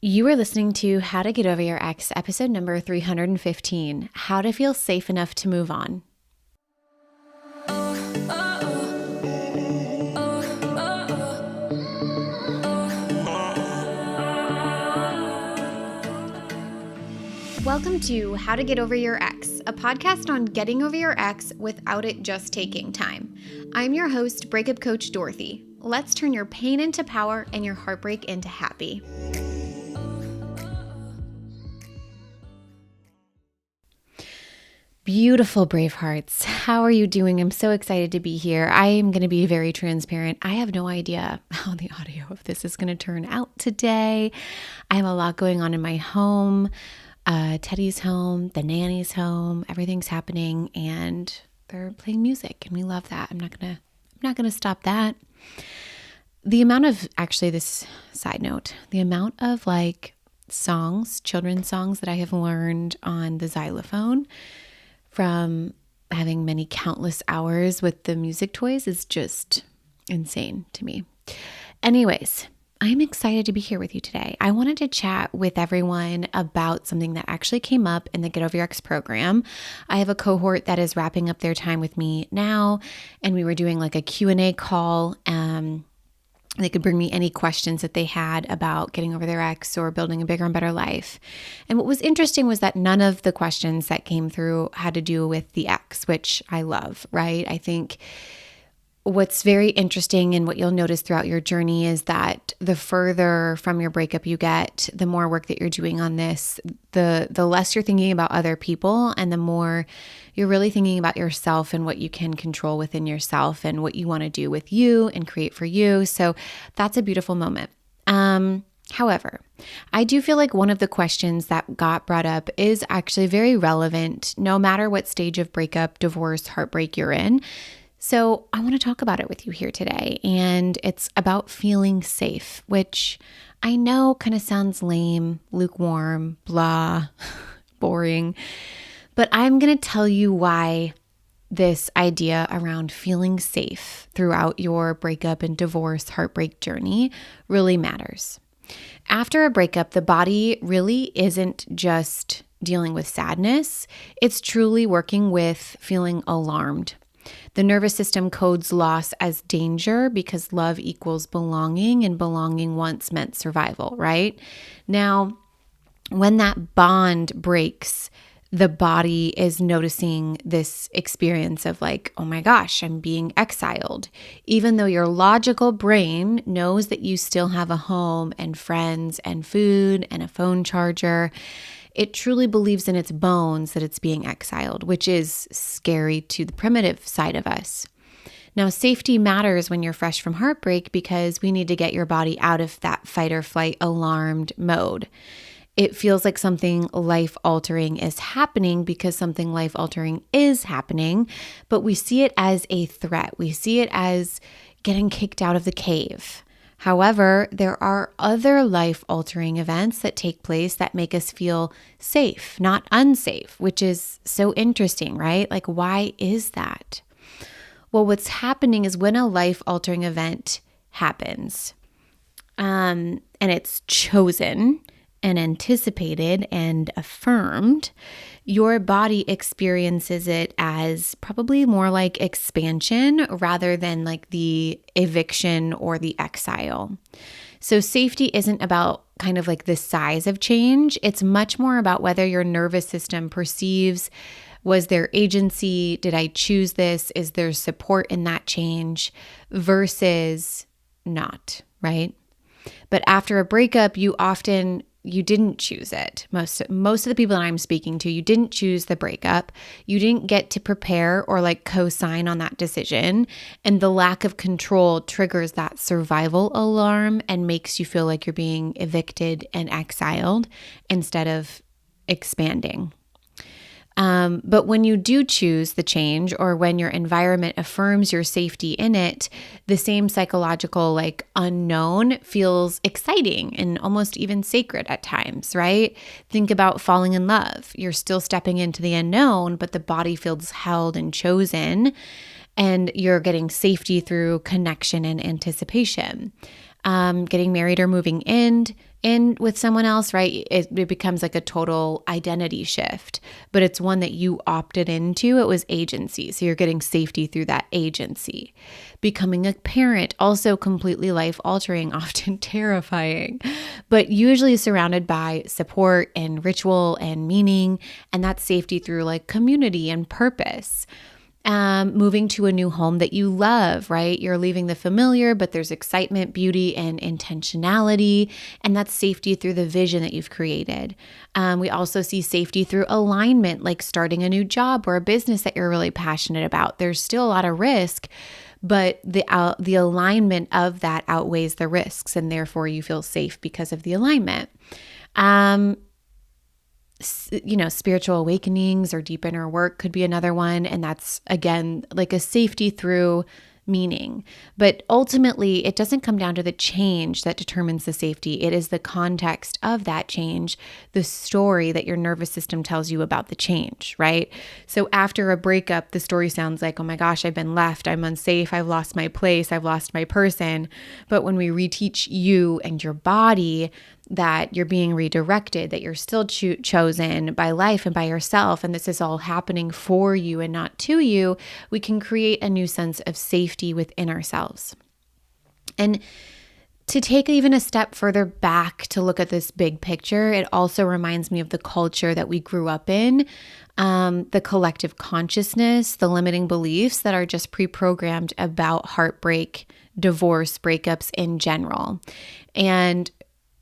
You are listening to How to Get Over Your Ex, episode number 315, How to Feel Safe Enough to Move On. Welcome to How to Get Over Your Ex, a podcast on getting over your ex without it just taking time. I'm your host, Breakup Coach Dorothy. Let's turn your pain into power and your heartbreak into happy. Beautiful brave hearts. How are you doing? I'm so excited to be here. I am going to be very transparent. I have no idea how the audio of this is going to turn out today. I have a lot going on in my home. Teddy's home, the nanny's home, everything's happening, and they're playing music, and we love that. I'm not gonna stop that. The amount of, this side note, the amount of songs, children's songs that I have learned on the xylophone from having many countless hours with the music toys is just insane to me. Anyways, I'm excited to be here with you today. I wanted to chat with everyone about something that actually came up in the Get Over Your Ex program. I have a cohort that is wrapping up their time with me now, and we were doing a Q&A call. They could bring me any questions that they had about getting over their ex or building a bigger and better life. And what was interesting was that none of the questions that came through had to do with the ex, which I love, right? I think what's very interesting and what you'll notice throughout your journey is that the further from your breakup you get, the more work that you're doing on this, the less you're thinking about other people and the more you're really thinking about yourself and what you can control within yourself and what you want to do with you and create for you. So that's a beautiful moment. However, I do feel like one of the questions that got brought up is actually very relevant no matter what stage of breakup, divorce, heartbreak you're in. So I want to talk about it with you here today, and it's about feeling safe, which I know kind of sounds lame, lukewarm, blah, boring, but I'm going to tell you why this idea around feeling safe throughout your breakup and divorce, heartbreak journey really matters. After a breakup, the body really isn't just dealing with sadness, it's truly working with feeling alarmed. The nervous system codes loss as danger because love equals belonging, and belonging once meant survival, right? Now, when that bond breaks, the body is noticing this experience of oh my gosh, I'm being exiled. Even though your logical brain knows that you still have a home and friends and food and a phone charger, it truly believes in its bones that it's being exiled, which is scary to the primitive side of us. Now, safety matters when you're fresh from heartbreak because we need to get your body out of that fight or flight alarmed mode. It feels like something life-altering is happening because something life-altering is happening, but we see it as a threat. We see it as getting kicked out of the cave. However, there are other life-altering events that take place that make us feel safe, not unsafe, which is so interesting, right? Why is that? Well, what's happening is when a life-altering event happens, and it's chosen and anticipated and affirmed, your body experiences it as probably more like expansion rather than the eviction or the exile. So safety isn't about the size of change. It's much more about whether your nervous system perceives, was there agency? Did I choose this? Is there support in that change versus not, right? But after a breakup, you didn't choose it. Most of the people that I'm speaking to, you didn't choose the breakup. You didn't get to prepare or co-sign on that decision. And the lack of control triggers that survival alarm and makes you feel like you're being evicted and exiled instead of expanding. But when you do choose the change or when your environment affirms your safety in it, the same psychological unknown feels exciting and almost even sacred at times, right? Think about falling in love. You're still stepping into the unknown, but the body feels held and chosen, and you're getting safety through connection and anticipation. Getting married or moving in in with someone else, right, it becomes like a total identity shift, but it's one that you opted into. It was agency. So you're getting safety through that agency. Becoming a parent, also completely life altering, often terrifying, but usually surrounded by support and ritual and meaning. And that's safety through like community and purpose. Moving to a new home that you love, right? You're leaving the familiar, but there's excitement, beauty, and intentionality. And that's safety through the vision that you've created. We also see safety through alignment, like starting a new job or a business that you're really passionate about. There's still a lot of risk, but the alignment of that outweighs the risks, and therefore you feel safe because of the alignment. Spiritual awakenings or deep inner work could be another one. And that's, again, like a safety through meaning. But ultimately, it doesn't come down to the change that determines the safety. It is the context of that change, the story that your nervous system tells you about the change, right? So after a breakup, the story sounds like, oh my gosh, I've been left, I'm unsafe, I've lost my place, I've lost my person. But when we reteach you and your body that you're being redirected, that you're still chosen by life and by yourself, and this is all happening for you and not to you, we can create a new sense of safety within ourselves. And to take even a step further back to look at this big picture, it also reminds me of the culture that we grew up in, the collective consciousness, the limiting beliefs that are just pre-programmed about heartbreak, divorce, breakups in general. And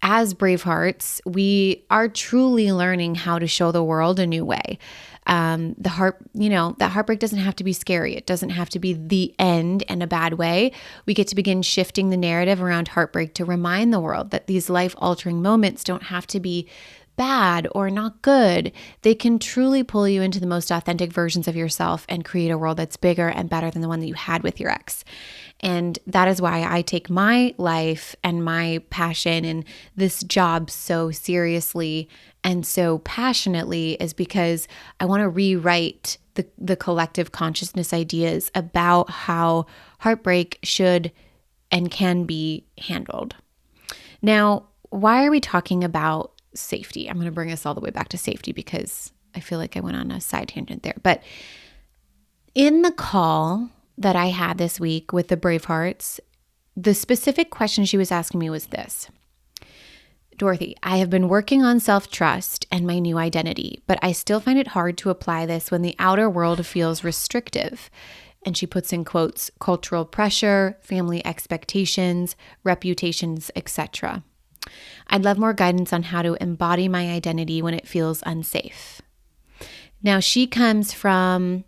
as brave hearts, we are truly learning how to show the world a new way. That heartbreak doesn't have to be scary. It doesn't have to be the end in a bad way. We get to begin shifting the narrative around heartbreak to remind the world that these life-altering moments don't have to be bad or not good. They can truly pull you into the most authentic versions of yourself and create a world that's bigger and better than the one that you had with your ex. And that is why I take my life and my passion and this job so seriously and so passionately, is because I want to rewrite the collective consciousness ideas about how heartbreak should and can be handled. Now, why are we talking about safety? I'm going to bring us all the way back to safety because I feel like I went on a side tangent there. But in the call that I had this week with the Bravehearts, the specific question she was asking me was this: Dorothy, I have been working on self-trust and my new identity, but I still find it hard to apply this when the outer world feels restrictive. And she puts in quotes, cultural pressure, family expectations, reputations, etc. I'd love more guidance on how to embody my identity when it feels unsafe. Now, she comes from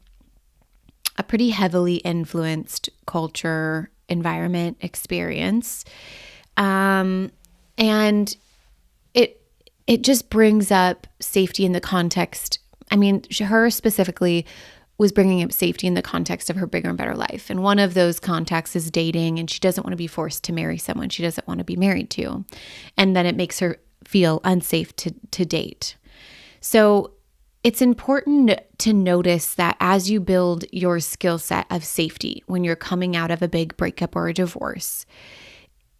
a pretty heavily influenced culture, environment, experience. And it just brings up safety in the context. I mean, her specifically was bringing up safety in the context of her bigger and better life. And one of those contexts is dating, and she doesn't want to be forced to marry someone she doesn't want to be married to. And then it makes her feel unsafe to date. So it's important to notice that as you build your skill set of safety when you're coming out of a big breakup or a divorce,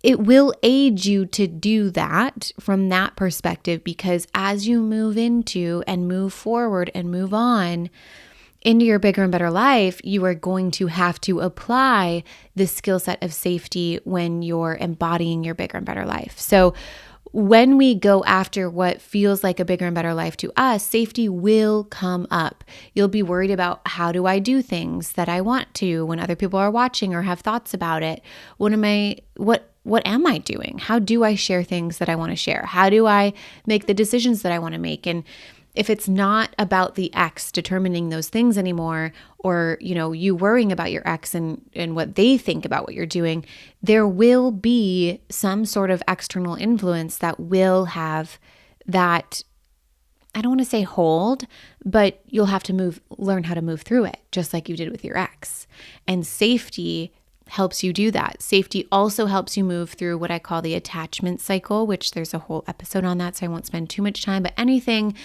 it will aid you to do that from that perspective, because as you move into and move forward and move on into your bigger and better life, you are going to have to apply this skill set of safety when you're embodying your bigger and better life. So when we go after what feels like a bigger and better life to us, safety will come up. You'll be worried about, how do I do things that I want to when other people are watching or have thoughts about it? What am I doing? How do I share things that I want to share? How do I make the decisions that I want to make? And if it's not about the ex determining those things anymore, or, you worrying about your ex and what they think about what you're doing, there will be some sort of external influence that will have that, I don't want to say hold, but you'll have to learn how to move through it, just like you did with your ex. And safety helps you do that. Safety also helps you move through what I call the attachment cycle, which there's a whole episode on that, so I won't spend too much time, but anything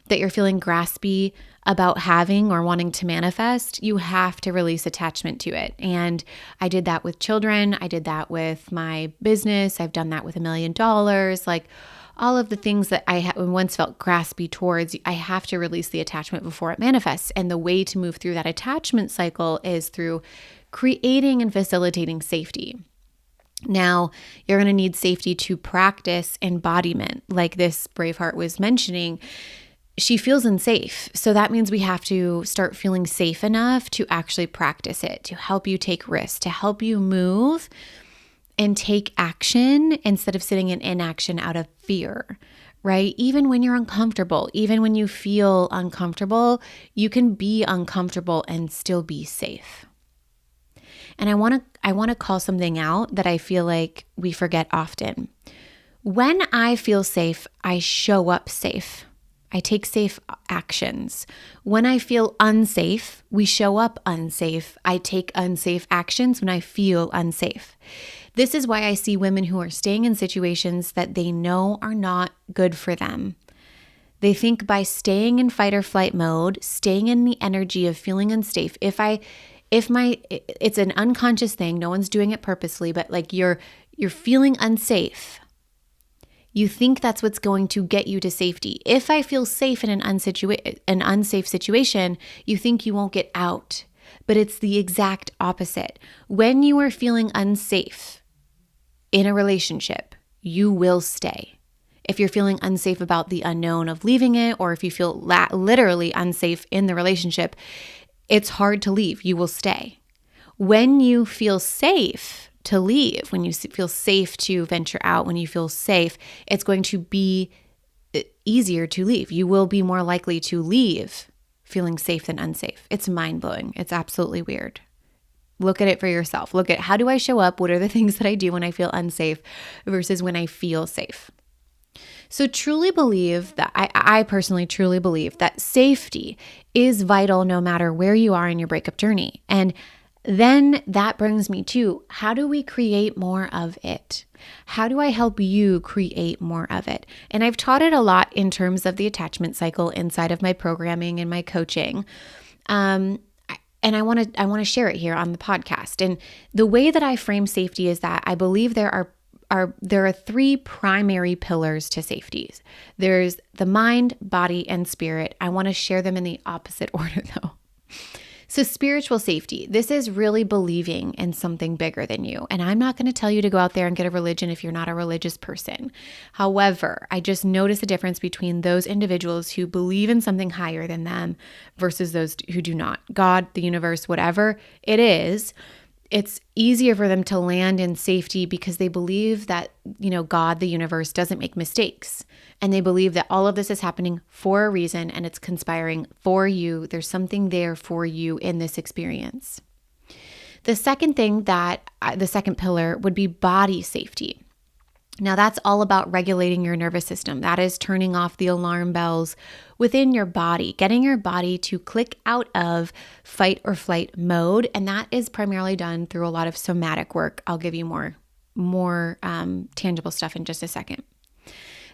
that you're feeling graspy about having or wanting to manifest, you have to release attachment to it. And I did that with children. I did that with my business. I've done that with $1 million. Like, all of the things that I once felt graspy towards, I have to release the attachment before it manifests. And the way to move through that attachment cycle is through creating and facilitating safety. Now, you're going to need safety to practice embodiment, like this Braveheart was mentioning. She feels unsafe. So that means we have to start feeling safe enough to actually practice it, to help you take risks, to help you move and take action instead of sitting in inaction out of fear, right? Even when you're uncomfortable, even when you feel uncomfortable, you can be uncomfortable and still be safe. And I want to call something out that I feel like we forget often. When I feel safe, I show up safe. I take safe actions. When I feel unsafe, we show up unsafe. I take unsafe actions when I feel unsafe. This is why I see women who are staying in situations that they know are not good for them. They think by staying in fight or flight mode, staying in the energy of feeling unsafe, it's an unconscious thing, no one's doing it purposely, but like you're feeling unsafe. You think that's what's going to get you to safety. If I feel safe in an unsafe situation, you think you won't get out. But it's the exact opposite. When you are feeling unsafe in a relationship, you will stay. If you're feeling unsafe about the unknown of leaving it, or if you feel literally unsafe in the relationship, it's hard to leave. You will stay. When you feel safe to leave, when you feel safe to venture out, when you feel safe, it's going to be easier to leave. You will be more likely to leave feeling safe than unsafe. It's mind-blowing. It's absolutely weird. Look at it for yourself. Look at, how do I show up? What are the things that I do when I feel unsafe versus when I feel safe? So truly believe that, I personally truly believe that safety is vital no matter where you are in your breakup journey. And then that brings me to, how do we create more of it? How do I help you create more of it? And I've taught it a lot in terms of the attachment cycle inside of my programming and my coaching. And I want to share it here on the podcast. And the way that I frame safety is that I believe there are three primary pillars to safety. There's the mind, body, and spirit. I want to share them in the opposite order though. So spiritual safety, this is really believing in something bigger than you. And I'm not going to tell you to go out there and get a religion if you're not a religious person. However, I just notice a difference between those individuals who believe in something higher than them versus those who do not. God, the universe, whatever it is, it's easier for them to land in safety because they believe that, God, the universe, doesn't make mistakes. And they believe that all of this is happening for a reason and it's conspiring for you. There's something there for you in this experience. The second pillar would be body safety. Now that's all about regulating your nervous system. That is turning off the alarm bells within your body, getting your body to click out of fight or flight mode. And that is primarily done through a lot of somatic work. I'll give you more tangible stuff in just a second.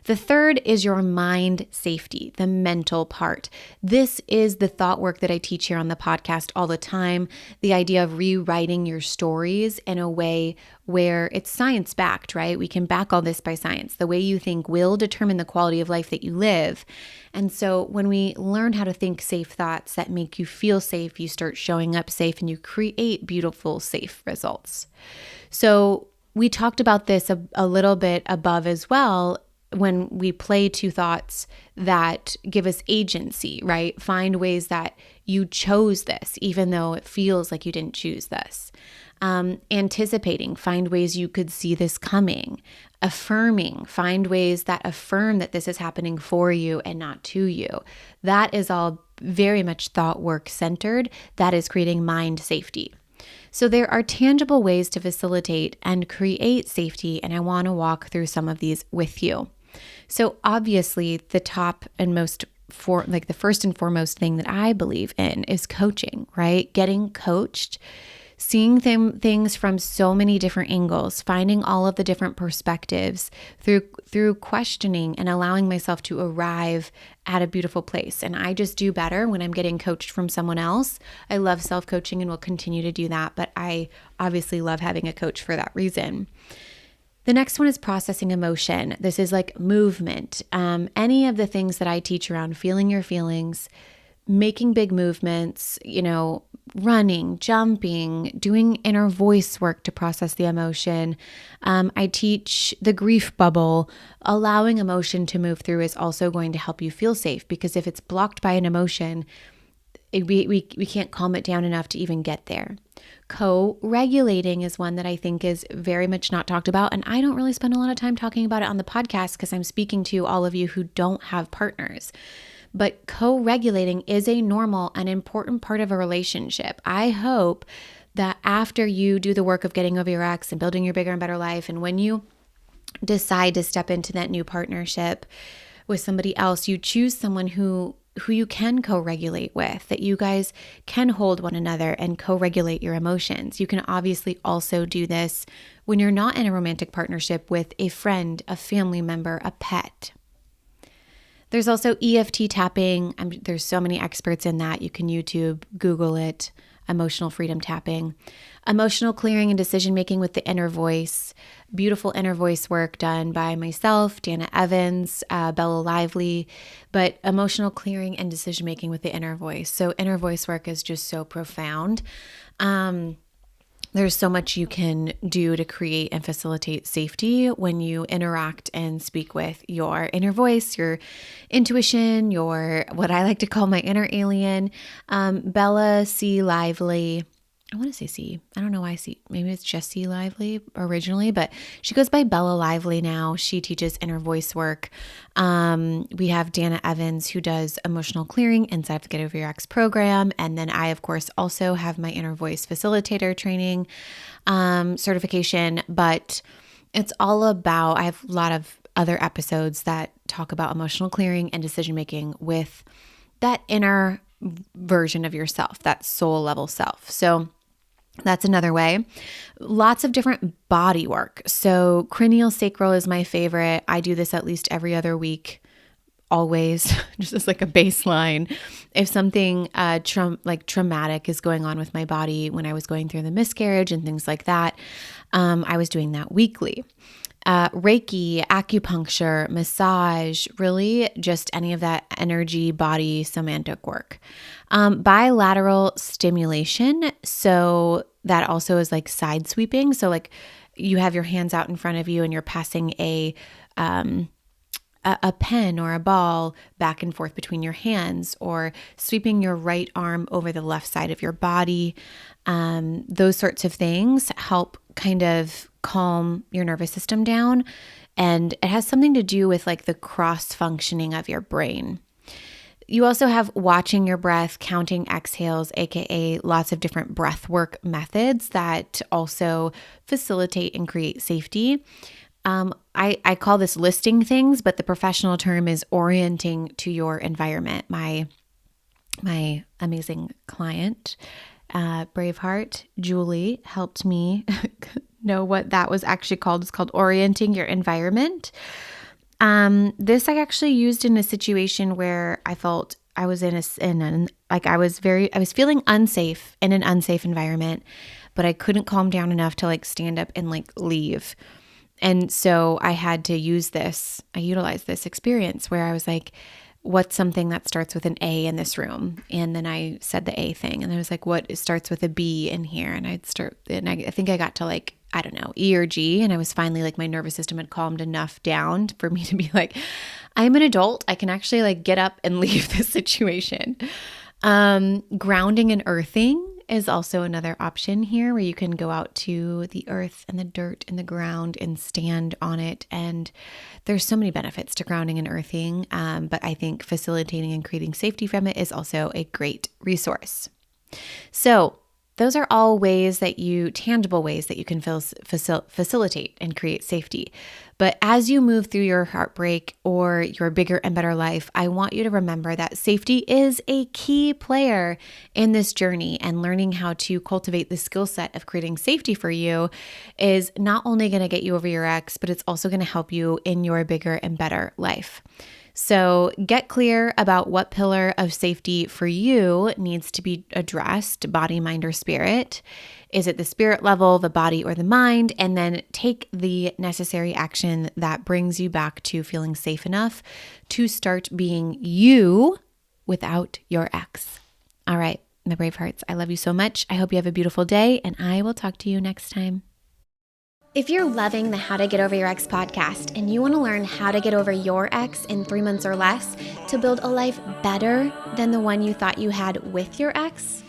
The third is your mind safety, the mental part. This is the thought work that I teach here on the podcast all the time. The idea of rewriting your stories in a way where it's science backed, right? We can back all this by science. The way you think will determine the quality of life that you live. And so when we learn how to think safe thoughts that make you feel safe, you start showing up safe and you create beautiful, safe results. So we talked about this a little bit above as well. When we play two thoughts that give us agency, right? Find ways that you chose this, even though it feels like you didn't choose this. Anticipating, find ways you could see this coming. Affirming, find ways that affirm that this is happening for you and not to you. That is all very much thought work centered. That is creating mind safety. So there are tangible ways to facilitate and create safety, and I want to walk through some of these with you. So obviously the the first and foremost thing that I believe in is coaching, right? Getting coached, seeing things from so many different angles, finding all of the different perspectives through questioning and allowing myself to arrive at a beautiful place. And I just do better when I'm getting coached from someone else. I love self-coaching and will continue to do that, but I obviously love having a coach for that reason. The next one is processing emotion. This is like movement. Any of the things that I teach around feeling your feelings, making big movements, running, jumping, doing inner voice work to process the emotion. I teach the grief bubble. Allowing emotion to move through is also going to help you feel safe, because if it's blocked by an emotion, we can't calm it down enough to even get there. Co-regulating is one that I think is very much not talked about. And I don't really spend a lot of time talking about it on the podcast because I'm speaking to all of you who don't have partners. But co-regulating is a normal and important part of a relationship. I hope that after you do the work of getting over your ex and building your bigger and better life, and when you decide to step into that new partnership with somebody else, you choose someone who you can co-regulate with, that you guys can hold one another and co-regulate your emotions. You can obviously also do this when you're not in a romantic partnership with a friend, a family member, a pet. There's also EFT tapping. There's so many experts in that. You can YouTube, Google it, emotional freedom tapping. Emotional clearing and decision-making with the inner voice. Beautiful inner voice work done by myself, Dana Evans, Bella Lively, but emotional clearing and decision-making with the inner voice. So inner voice work is just so profound. There's so much you can do to create and facilitate safety when you interact and speak with your inner voice, your intuition, what I like to call my inner alien. Bella C. Lively. I want to say C. I don't know why C. Maybe it's just C. Lively originally, but she goes by Bella Lively now. She teaches inner voice work. We have Dana Evans, who does emotional clearing inside the Get Over Your Ex program. And then I, of course, also have my inner voice facilitator training certification. But it's all about, I have a lot of other episodes that talk about emotional clearing and decision-making with that inner version of yourself, that soul level self. So that's another way. Lots of different body work. So cranial sacral is my favorite. I do this at least every other week, always, just as like a baseline. If something traumatic is going on with my body when I was going through the miscarriage and things like that, I was doing that weekly. Reiki, acupuncture, massage, really just any of that energy, body, somatic work. Bilateral stimulation. So that also is like side sweeping. So like you have your hands out in front of you and you're passing a pen or a ball back and forth between your hands, or sweeping your right arm over the left side of your body. Those sorts of things help kind of calm your nervous system down. And it has something to do with like the cross functioning of your brain. You also have watching your breath, counting exhales, aka lots of different breath work methods that also facilitate and create safety. I call this listing things, but the professional term is orienting to your environment. My amazing client, Braveheart, Julie, helped me know what that was actually called. It's called orienting your environment. This I actually used in a situation where I felt I was I was feeling unsafe in an unsafe environment, but I couldn't calm down enough to like stand up and like leave. And so I had to use this. I utilized this experience where I was like, what's something that starts with an A in this room? And then I said the A thing. And I was like, what starts with a B in here? And I think I got to like, I don't know, E or G. And I was finally like, my nervous system had calmed enough down for me to be like, I'm an adult. I can actually like get up and leave this situation. Grounding and earthing is also another option here, where you can go out to the earth and the dirt and the ground and stand on it. And there's so many benefits to grounding and earthing, but I think facilitating and creating safety from it is also a great resource. So those are all tangible ways that you can facilitate and create safety. But as you move through your heartbreak or your bigger and better life, I want you to remember that safety is a key player in this journey, and learning how to cultivate the skill set of creating safety for you is not only going to get you over your ex, but it's also going to help you in your bigger and better life. So get clear about what pillar of safety for you needs to be addressed, body, mind, or spirit. Is it the spirit level, the body, or the mind? And then take the necessary action that brings you back to feeling safe enough to start being you without your ex. All right, my brave hearts, I love you so much. I hope you have a beautiful day, and I will talk to you next time. If you're loving the How to Get Over Your Ex podcast and you want to learn how to get over your ex in 3 months or less to build a life better than the one you thought you had with your ex,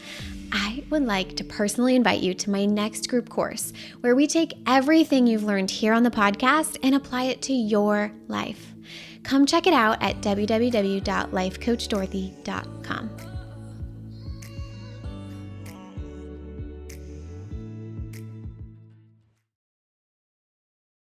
I would like to personally invite you to my next group course where we take everything you've learned here on the podcast and apply it to your life. Come check it out at www.lifecoachdorothy.com.